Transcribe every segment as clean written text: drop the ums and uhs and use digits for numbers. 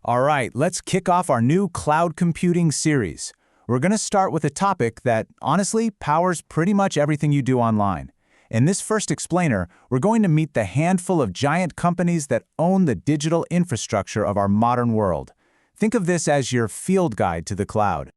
All right, let's kick off our new cloud computing series. We're going to start with a topic that, honestly, powers pretty much everything you do online. In this first explainer, we're going to meet the handful of giant companies that own the digital infrastructure of our modern world. Think of this as your field guide to the cloud.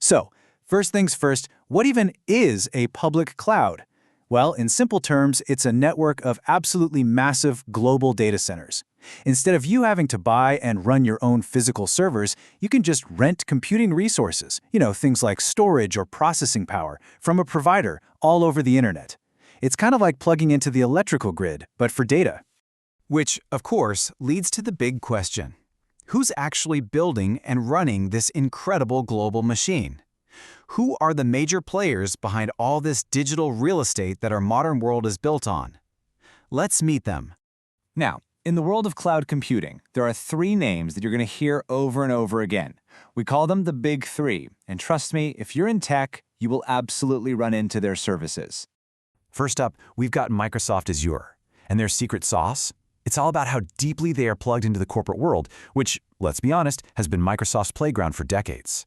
So, first things first, what even is a public cloud? Well, in simple terms, it's a network of absolutely massive global data centers. Instead of you having to buy and run your own physical servers, you can just rent computing resources, things like storage or processing power, from a provider all over the internet. It's kind of like plugging into the electrical grid, but for data. Which, of course, leads to the big question. Who's actually building and running this incredible global machine? Who are the major players behind all this digital real estate that our modern world is built on? Let's meet them. Now, in the world of cloud computing, there are three names that you're going to hear over and over again. We call them the big three, and trust me, if you're in tech, you will absolutely run into their services. First up, we've got Microsoft Azure. And their secret sauce? It's all about how deeply they are plugged into the corporate world, which, let's be honest, has been Microsoft's playground for decades.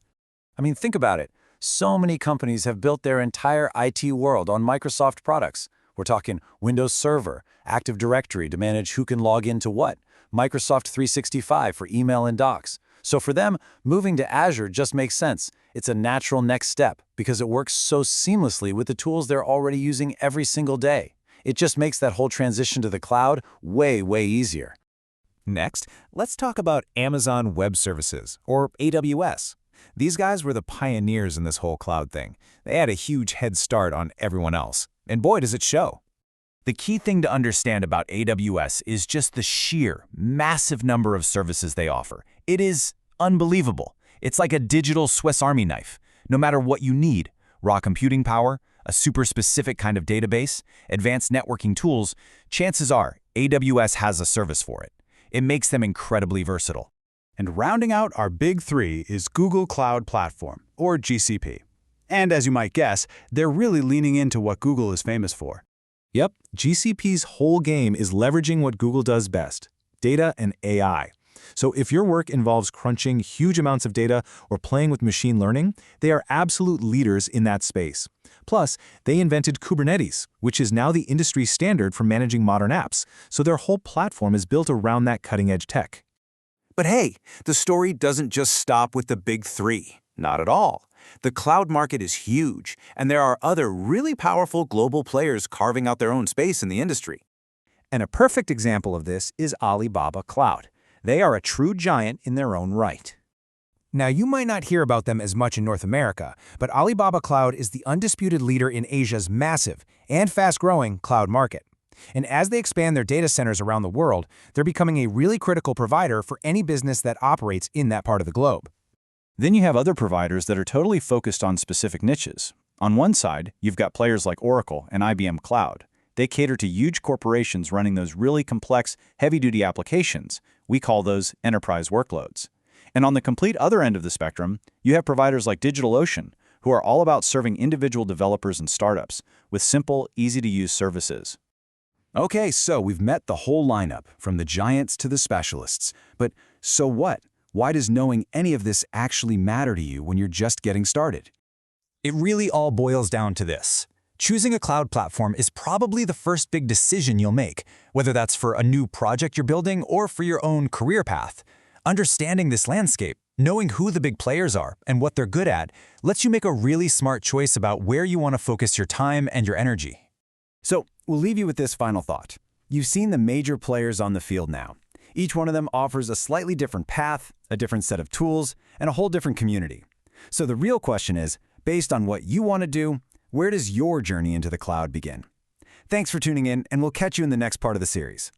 I mean, think about it. So many companies have built their entire IT world on Microsoft products. We're talking Windows Server, Active Directory to manage who can log into what, Microsoft 365 for email and docs. So for them, moving to Azure just makes sense. It's a natural next step because it works so seamlessly with the tools they're already using every single day. It just makes that whole transition to the cloud way, way easier. Next, let's talk about Amazon Web Services, or AWS. These guys were the pioneers in this whole cloud thing. They had a huge head start on everyone else. And boy, does it show. The key thing to understand about AWS is just the sheer, massive number of services they offer. It is unbelievable. It's like a digital Swiss Army knife. No matter what you need, raw computing power, a super specific kind of database, advanced networking tools, chances are AWS has a service for it. It makes them incredibly versatile. And rounding out our big three is Google Cloud Platform, or GCP. And as you might guess, they're really leaning into what Google is famous for. Yep, GCP's whole game is leveraging what Google does best, data and AI. So if your work involves crunching huge amounts of data or playing with machine learning, they are absolute leaders in that space. Plus, they invented Kubernetes, which is now the industry standard for managing modern apps, so their whole platform is built around that cutting-edge tech. But hey, the story doesn't just stop with the big three. Not at all. The cloud market is huge, and there are other really powerful global players carving out their own space in the industry. And a perfect example of this is Alibaba Cloud. They are a true giant in their own right. Now, you might not hear about them as much in North America, but Alibaba Cloud is the undisputed leader in Asia's massive and fast-growing cloud market. And as they expand their data centers around the world, they're becoming a really critical provider for any business that operates in that part of the globe. Then you have other providers that are totally focused on specific niches. On one side, you've got players like Oracle and IBM Cloud. They cater to huge corporations running those really complex, heavy-duty applications. We call those enterprise workloads. And on the complete other end of the spectrum, you have providers like DigitalOcean, who are all about serving individual developers and startups with simple, easy-to-use services. Okay, so we've met the whole lineup, from the giants to the specialists. But so what? Why does knowing any of this actually matter to you when you're just getting started? It really all boils down to this. Choosing a cloud platform is probably the first big decision you'll make, whether that's for a new project you're building or for your own career path. Understanding this landscape, knowing who the big players are and what they're good at, lets you make a really smart choice about where you want to focus your time and your energy. So, we'll leave you with this final thought. You've seen the major players on the field now. Each one of them offers a slightly different path, a different set of tools, and a whole different community. So the real question is, based on what you want to do, where does your journey into the cloud begin? Thanks for tuning in, and we'll catch you in the next part of the series.